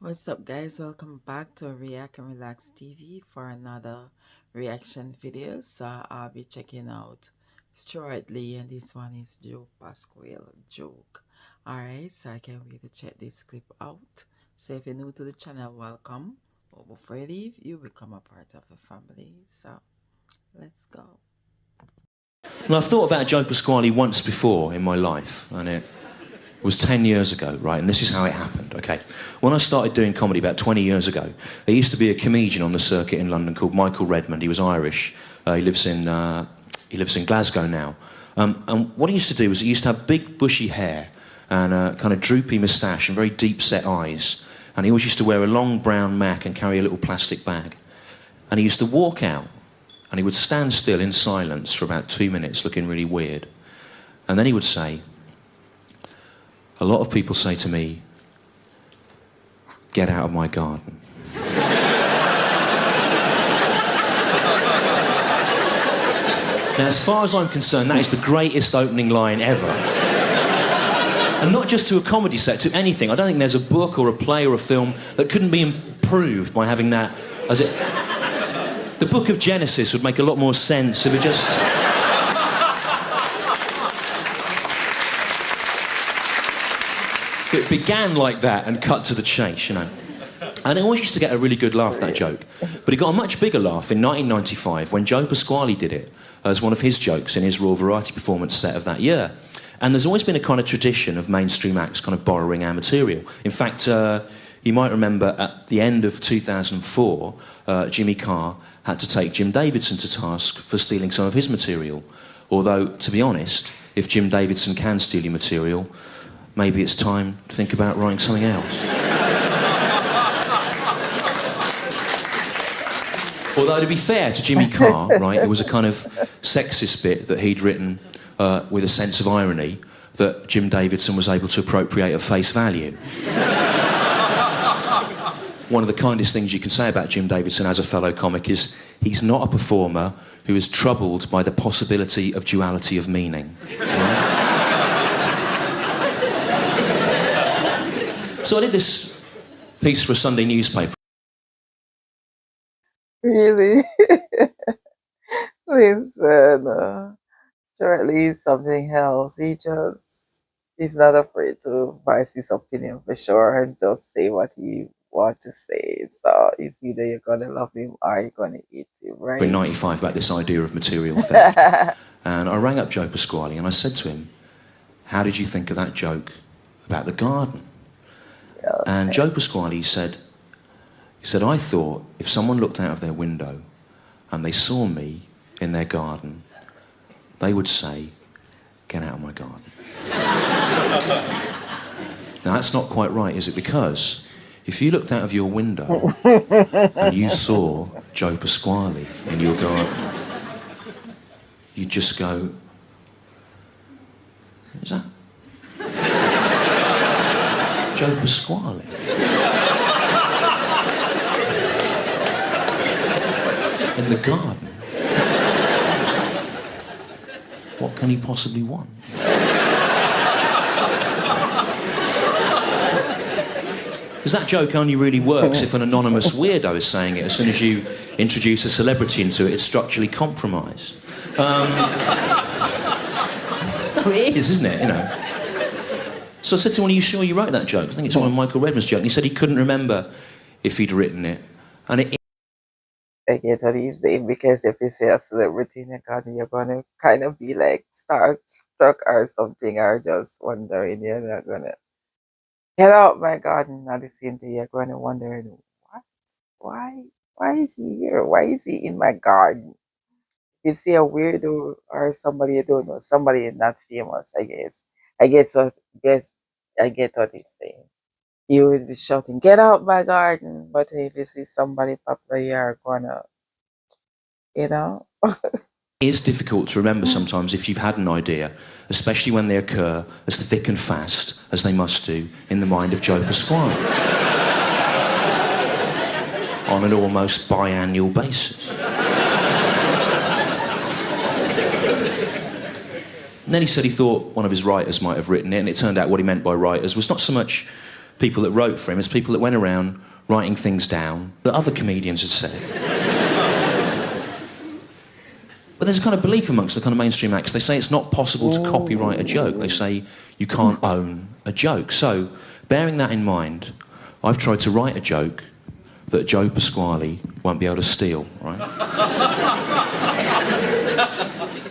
What's up, guys? Welcome back to React and Relax TV for another reaction video. So I'll be checking out Stuart Lee, and this one is Joke Pasquale Joke. Alright, so I can't wait to check this clip out. So if you're new to the channel, welcome. But before you leave, you become a part of the family. So let's go. Well, I've thought about Joe Pasquale once before in my life, and it was 10 years ago, right? And this is how it happened, okay? When I started doing comedy about 20 years ago, there used to be a comedian on the circuit in London called Michael Redmond. He was Irish. He lives in Glasgow now. And what he used to do was he used to have big bushy hair and a kind of droopy moustache and very deep-set eyes. And he always used to wear a long brown mac and carry a little plastic bag. And he used to walk out and he would stand still in silence for about 2 minutes, looking really weird. And then he would say, "A lot of people say to me, 'Get out of my garden.'" Now, as far as I'm concerned, that is the greatest opening line ever. And not just to a comedy set, to anything. I don't think there's a book or a play or a film that couldn't be improved by having that as it... The book of Genesis would make a lot more sense if it just... It began like that and cut to the chase, you know. And it always used to get a really good laugh, that joke. But it got a much bigger laugh in 1995 when Joe Pasquale did it as one of his jokes in his Raw Variety performance set of that year. And there's always been a kind of tradition of mainstream acts kind of borrowing our material. In fact, you might remember at the end of 2004, Jimmy Carr had to take Jim Davidson to task for stealing some of his material. Although, to be honest, if Jim Davidson can steal your material, maybe it's time to think about writing something else. Although, to be fair to Jimmy Carr, right, it was a kind of sexist bit that he'd written with a sense of irony that Jim Davidson was able to appropriate at face value. One of the kindest things you can say about Jim Davidson as a fellow comic is he's not a performer who is troubled by the possibility of duality of meaning. Right? So I did this piece for a Sunday newspaper. Really? Listen, Stuart Lee is something else. He's not afraid to voice his opinion for sure and just say what he want to say. So it's either you're gonna love him or you're gonna hate him, right? In 95 about this idea of material theft. And I rang up Joe Pasquale and I said to him, "How did you think of that joke about the garden?" And Joe Pasquale said, "I thought if someone looked out of their window and they saw me in their garden, they would say, 'Get out of my garden.'" Now, that's not quite right, is it? Because if you looked out of your window and you saw Joe Pasquale in your garden, you'd just go, "Is that Joe Pasquale?" In the garden? What can he possibly want? Because that joke only really works if an anonymous weirdo is saying it. As soon as you introduce a celebrity into it, it's structurally compromised. Well, it is, isn't it? You know. So I said to him, "Are you sure you wrote that joke?" I think it's one of Michael Redmond's jokes. And he said he couldn't remember if he'd written it. And I get what he's saying, because if you say a celebrity in your garden, you're gonna kind of be like starstruck or something, or just wondering. You're not gonna get out my garden. At the same time, you're gonna wonder, what? Why is he here? Why is he in my garden? You see a weirdo or somebody you don't know, somebody not famous, I guess. I get what he's saying. You would be shouting, "Get out my garden!" But if you see somebody popular, you're gonna, you know. It's difficult to remember sometimes if you've had an idea, especially when they occur as thick and fast as they must do in the mind of Joe Pasquale on an almost biannual basis. And then he said he thought one of his writers might have written it, and it turned out what he meant by writers was not so much people that wrote for him. It's people that went around writing things down that other comedians had said. But there's a kind of belief amongst the kind of mainstream acts. They say it's not possible to copyright a joke. They say you can't own a joke. So, bearing that in mind, I've tried to write a joke that Joe Pasquale won't be able to steal, right?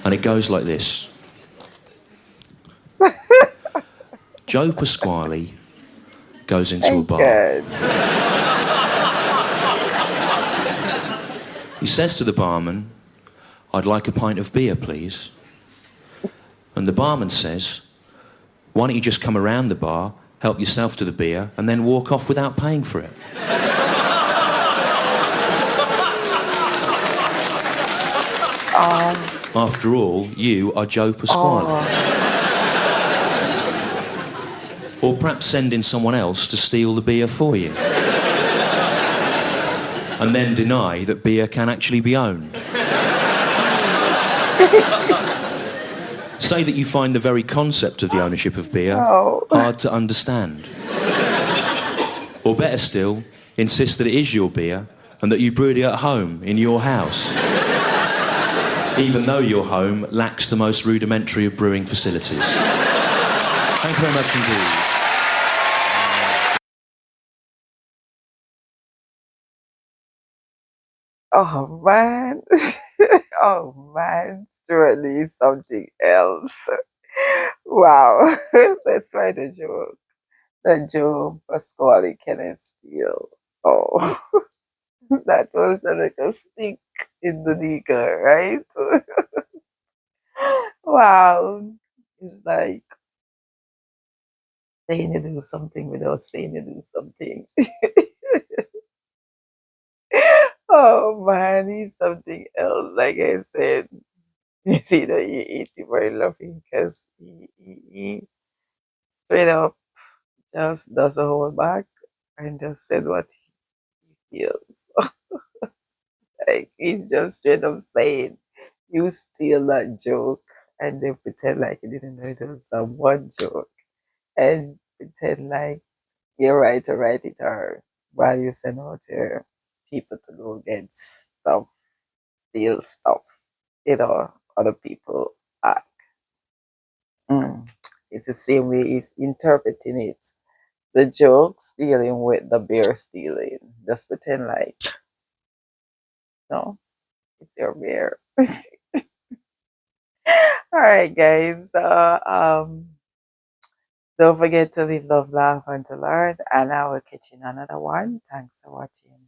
And it goes like this. Joe Pasquale goes into a bar. Good. He says to the barman, "I'd like a pint of beer, please." And the barman says, "Why don't you just come around the bar, help yourself to the beer, and then walk off without paying for it?" After all, you are Joe Pasquale. Or perhaps send in someone else to steal the beer for you. And then deny that beer can actually be owned. Say that you find the very concept of the ownership of beer hard to understand. Or better still, insist that it is your beer and that you brewed it at home in your house. Even though your home lacks the most rudimentary of brewing facilities. Thank you very much indeed. Oh man. Oh man, surely something else. Wow. Let's find a joke that Joe Pasquale cannot steal. Oh, that was a little stick in the digger, right? Wow. It's like saying you do something without saying you do something. Oh man, he's something else. Like I said, you see that you eat him very laughing because he straight up just doesn't hold back and just said what he feels. Like he just straight up saying, "You steal that joke," and then pretend like you didn't know it was some one joke, and pretend like you're right to write it or while you send out your people to go get stuff, steal stuff, other people act. Mm. It's the same way he's interpreting it. The joke stealing with the beer stealing. Just pretend like, no, it's your beer. All right, guys. Don't forget to live, love, laugh, and to learn. And I will catch you in another one. Thanks for watching.